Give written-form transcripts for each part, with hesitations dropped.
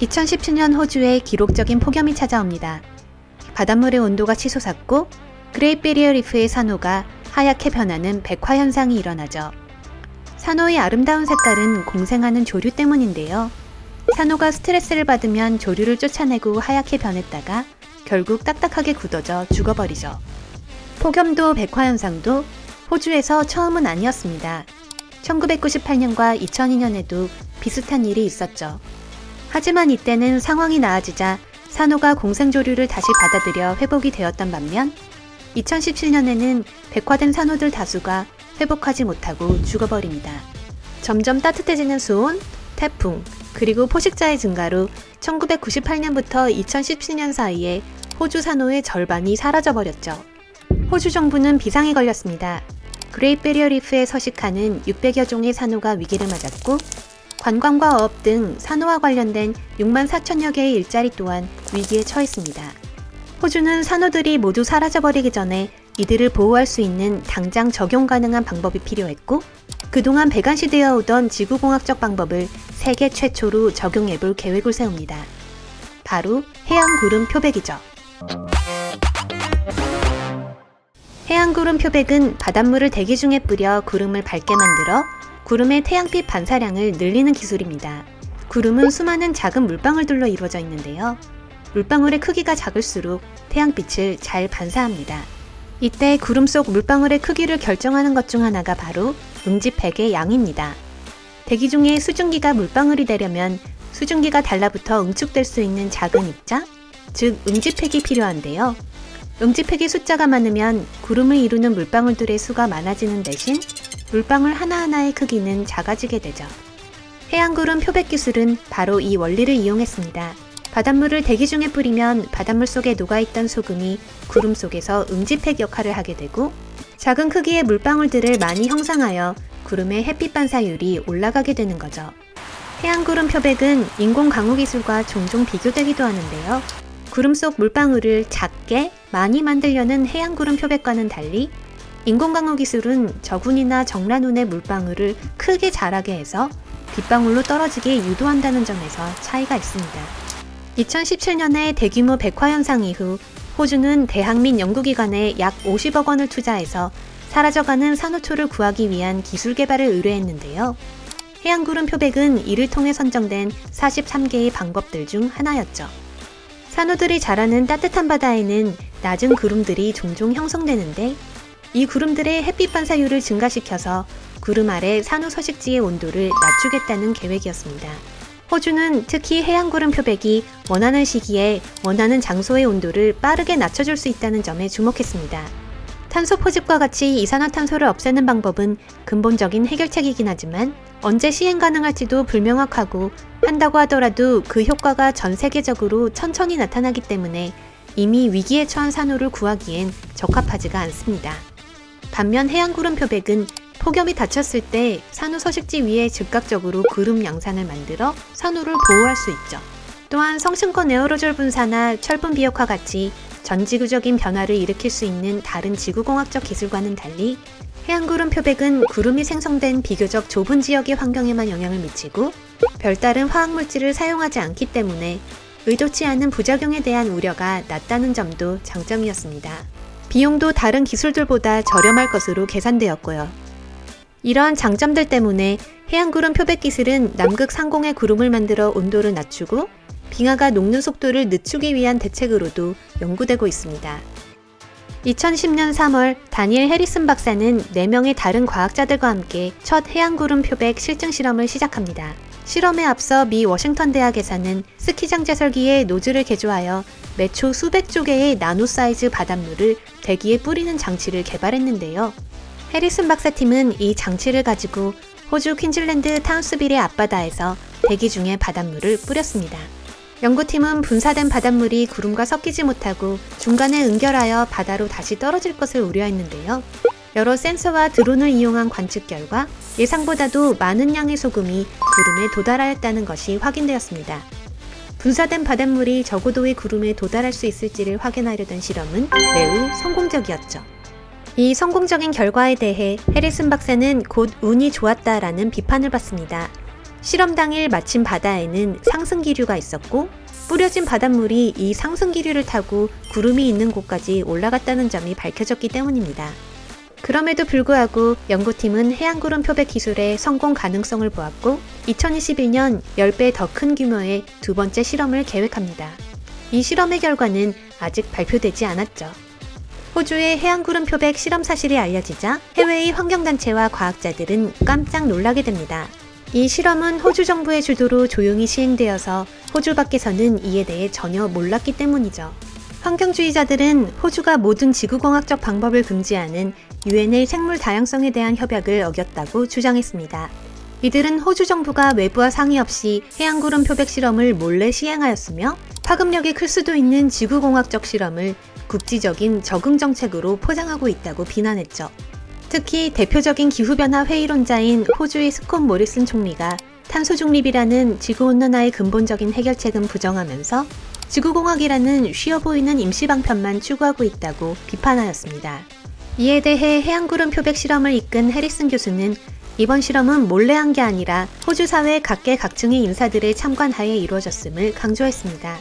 2017년 호주에 기록적인 폭염이 찾아옵니다. 바닷물의 온도가 치솟았고 그레이트 베리어 리프의 산호가 하얗게 변하는 백화 현상이 일어나죠. 산호의 아름다운 색깔은 공생하는 조류 때문인데요. 산호가 스트레스를 받으면 조류를 쫓아내고 하얗게 변했다가 결국 딱딱하게 굳어져 죽어버리죠. 폭염도 백화 현상도 호주에서 처음은 아니었습니다. 1998년과 2002년에도 비슷한 일이 있었죠. 하지만 이때는 상황이 나아지자 산호가 공생조류를 다시 받아들여 회복이 되었던 반면 2017년에는 백화된 산호들 다수가 회복하지 못하고 죽어버립니다. 점점 따뜻해지는 수온, 태풍, 그리고 포식자의 증가로 1998년부터 2017년 사이에 호주 산호의 절반이 사라져버렸죠. 호주 정부는 비상이 걸렸습니다. 그레이트 베리어 리프에 서식하는 600여 종의 산호가 위기를 맞았고 관광과 어업 등 산호와 관련된 6만 4천여 개의 일자리 또한 위기에 처했습니다. 호주는 산호들이 모두 사라져버리기 전에 이들을 보호할 수 있는 당장 적용 가능한 방법이 필요했고 그동안 배관시되어 오던 지구공학적 방법을 세계 최초로 적용해볼 계획을 세웁니다. 바로 해양구름 표백이죠. 해양구름 표백은 바닷물을 대기 중에 뿌려 구름을 밝게 만들어 구름의 태양빛 반사량을 늘리는 기술입니다. 구름은 수많은 작은 물방울들로 이루어져 있는데요. 물방울의 크기가 작을수록 태양빛을 잘 반사합니다. 이때 구름 속 물방울의 크기를 결정하는 것 중 하나가 바로 응집팩의 양입니다. 대기 중에 수증기가 물방울이 되려면 수증기가 달라붙어 응축될 수 있는 작은 입자, 즉 응집팩이 필요한데요. 응집팩의 숫자가 많으면 구름을 이루는 물방울들의 수가 많아지는 대신 물방울 하나하나의 크기는 작아지게 되죠. 해양구름 표백 기술은 바로 이 원리를 이용했습니다. 바닷물을 대기 중에 뿌리면 바닷물 속에 녹아있던 소금이 구름 속에서 응집팩 역할을 하게 되고 작은 크기의 물방울들을 많이 형상하여 구름의 햇빛 반사율이 올라가게 되는 거죠. 해양구름 표백은 인공 강우 기술과 종종 비교되기도 하는데요. 구름 속 물방울을 작게 많이 만들려는 해양구름 표백과는 달리 인공강우 기술은 저군이나 정란운의 물방울을 크게 자라게 해서 빗방울로 떨어지게 유도한다는 점에서 차이가 있습니다. 2017년에 대규모 백화 현상 이후 호주는 대학 및 연구기관에 약 50억 원을 투자해서 사라져가는 산호초를 구하기 위한 기술 개발을 의뢰했는데요. 해양구름 표백은 이를 통해 선정된 43개의 방법들 중 하나였죠. 산호들이 자라는 따뜻한 바다에는 낮은 구름들이 종종 형성되는데 이 구름들의 햇빛 반사율을 증가시켜서 구름 아래 산호 서식지의 온도를 낮추겠다는 계획이었습니다. 호주는 특히 해양구름 표백이 원하는 시기에 원하는 장소의 온도를 빠르게 낮춰줄 수 있다는 점에 주목했습니다. 탄소 포집과 같이 이산화탄소를 없애는 방법은 근본적인 해결책이긴 하지만 언제 시행 가능할지도 불명확하고 한다고 하더라도 그 효과가 전 세계적으로 천천히 나타나기 때문에 이미 위기에 처한 산호를 구하기엔 적합하지가 않습니다. 반면 해양구름 표백은 폭염이 닫혔을 때 산호 서식지 위에 즉각적으로 구름 양산을 만들어 산호를 보호할 수 있죠. 또한 성층권 에어로졸 분사나 철분 비옥화 같이 전지구적인 변화를 일으킬 수 있는 다른 지구공학적 기술과는 달리 해양구름 표백은 구름이 생성된 비교적 좁은 지역의 환경에만 영향을 미치고 별다른 화학물질을 사용하지 않기 때문에 의도치 않은 부작용에 대한 우려가 낮다는 점도 장점이었습니다. 비용도 다른 기술들보다 저렴할 것으로 계산되었고요. 이러한 장점들 때문에 해양구름 표백 기술은 남극 상공의 구름을 만들어 온도를 낮추고 빙하가 녹는 속도를 늦추기 위한 대책으로도 연구되고 있습니다. 2010년 3월 다니엘 해리슨 박사는 4명의 다른 과학자들과 함께 첫 해양구름 표백 실증 실험을 시작합니다. 실험에 앞서 미 워싱턴 대학에서는 스키장 제설기에 노즐을 개조하여 매초 수백 조개의 나노 사이즈 바닷물을 대기에 뿌리는 장치를 개발했는데요. 해리슨 박사팀은 이 장치를 가지고 호주 퀸즐랜드 타운스빌의 앞바다에서 대기 중에 바닷물을 뿌렸습니다. 연구팀은 분사된 바닷물이 구름과 섞이지 못하고 중간에 응결하여 바다로 다시 떨어질 것을 우려했는데요. 여러 센서와 드론을 이용한 관측 결과 예상보다도 많은 양의 소금이 구름에 도달하였다는 것이 확인되었습니다. 분사된 바닷물이 저고도의 구름에 도달할 수 있을지를 확인하려던 실험은 매우 성공적이었죠. 이 성공적인 결과에 대해 해리슨 박사는 곧 운이 좋았다라는 비판을 받습니다. 실험 당일 마침 바다에는 상승기류가 있었고 뿌려진 바닷물이 이 상승기류를 타고 구름이 있는 곳까지 올라갔다는 점이 밝혀졌기 때문입니다. 그럼에도 불구하고 연구팀은 해안구름 표백 기술의 성공 가능성을 보았고 2021년 10배 더 큰 규모의 두 번째 실험을 계획합니다. 이 실험의 결과는 아직 발표되지 않았죠. 호주의 해안구름 표백 실험 사실이 알려지자 해외의 환경단체와 과학자들은 깜짝 놀라게 됩니다. 이 실험은 호주 정부의 주도로 조용히 시행되어서 호주 밖에서는 이에 대해 전혀 몰랐기 때문이죠. 환경주의자들은 호주가 모든 지구공학적 방법을 금지하는 UN의 생물 다양성에 대한 협약을 어겼다고 주장했습니다. 이들은 호주 정부가 외부와 상의 없이 해안구름 표백 실험을 몰래 시행하였으며 파급력이 클 수도 있는 지구공학적 실험을 국지적인 적응 정책으로 포장하고 있다고 비난했죠. 특히 대표적인 기후변화 회의론자인 호주의 스콧 모리슨 총리가 탄소 중립이라는 지구온난화의 근본적인 해결책은 부정하면서 지구공학이라는 쉬워 보이는 임시방편만 추구하고 있다고 비판하였습니다. 이에 대해 해안구름 표백 실험을 이끈 해리슨 교수는 이번 실험은 몰래 한 게 아니라 호주 사회 각계각층의 인사들의 참관하에 이루어졌음을 강조했습니다.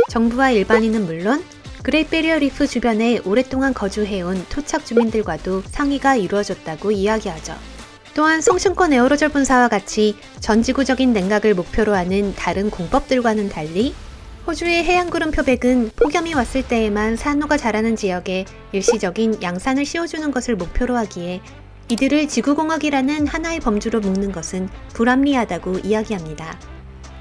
정부와 일반인은 물론 그레이트 베리어 리프 주변에 오랫동안 거주해온 토착 주민들과도 상의가 이루어졌다고 이야기하죠. 또한 성층권 에어로졸 분사와 같이 전지구적인 냉각을 목표로 하는 다른 공법들과는 달리 호주의 해안구름 표백은 폭염이 왔을 때에만 산호가 자라는 지역에 일시적인 양산을 씌워주는 것을 목표로 하기에 이들을 지구공학이라는 하나의 범주로 묶는 것은 불합리하다고 이야기합니다.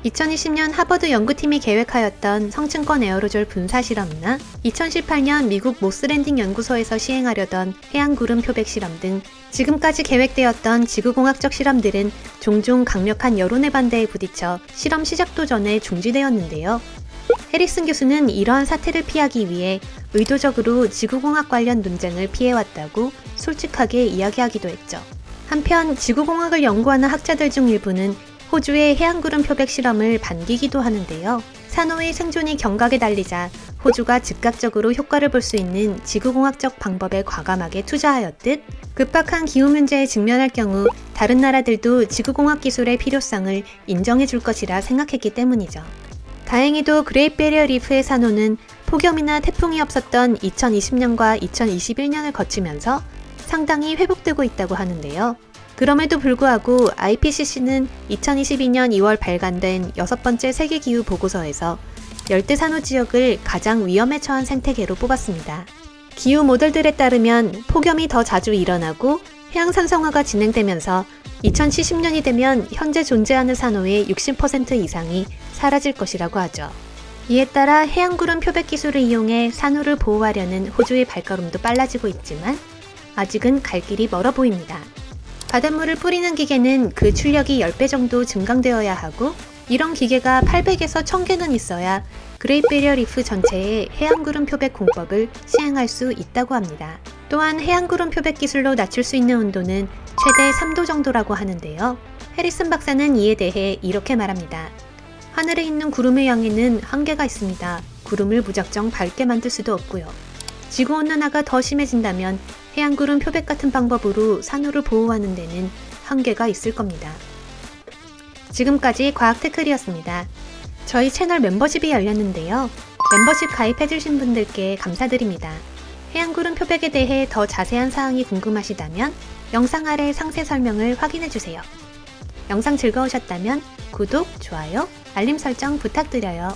2020년 하버드 연구팀이 계획하였던 성층권 에어로졸 분사 실험이나 2018년 미국 모스랜딩 연구소에서 시행하려던 해안구름 표백 실험 등 지금까지 계획되었던 지구공학적 실험들은 종종 강력한 여론의 반대에 부딪혀 실험 시작도 전에 중지되었는데요. 해리슨 교수는 이러한 사태를 피하기 위해 의도적으로 지구공학 관련 논쟁을 피해왔다고 솔직하게 이야기하기도 했죠. 한편 지구공학을 연구하는 학자들 중 일부는 호주의 해안구름 표백 실험을 반기기도 하는데요. 산호의 생존이 경각에 달리자 호주가 즉각적으로 효과를 볼 수 있는 지구공학적 방법에 과감하게 투자하였듯 급박한 기후 문제에 직면할 경우 다른 나라들도 지구공학 기술의 필요성을 인정해 줄 것이라 생각했기 때문이죠. 다행히도 그레이트 베리어 리프의 산호는 폭염이나 태풍이 없었던 2020년과 2021년을 거치면서 상당히 회복되고 있다고 하는데요. 그럼에도 불구하고 IPCC는 2022년 2월 발간된 6번째 세계기후 보고서에서 열대산호 지역을 가장 위험에 처한 생태계로 뽑았습니다. 기후 모델들에 따르면 폭염이 더 자주 일어나고 해양산성화가 진행되면서 2070년이 되면 현재 존재하는 산호의 60% 이상이 사라질 것이라고 하죠. 이에 따라 해안구름 표백 기술을 이용해 산호를 보호하려는 호주의 발걸음도 빨라지고 있지만 아직은 갈 길이 멀어 보입니다. 바닷물을 뿌리는 기계는 그 출력이 10배 정도 증강되어야 하고 이런 기계가 800에서 1000개는 있어야 그레이트 베리어 리프 전체의 해안구름 표백 공법을 시행할 수 있다고 합니다. 또한 해안구름 표백 기술로 낮출 수 있는 온도는 최대 3도 정도라고 하는데요. 해리슨 박사는 이에 대해 이렇게 말합니다. 하늘에 있는 구름의 양에는 한계가 있습니다. 구름을 무작정 밝게 만들 수도 없고요. 지구온난화가 더 심해진다면 해안구름 표백 같은 방법으로 산호를 보호하는 데는 한계가 있을 겁니다. 지금까지 과학테클이었습니다. 저희 채널 멤버십이 열렸는데요. 멤버십 가입해주신 분들께 감사드립니다. 해안구름 표백에 대해 더 자세한 사항이 궁금하시다면 영상 아래 상세 설명을 확인해주세요. 영상 즐거우셨다면 구독, 좋아요, 알림 설정 부탁드려요.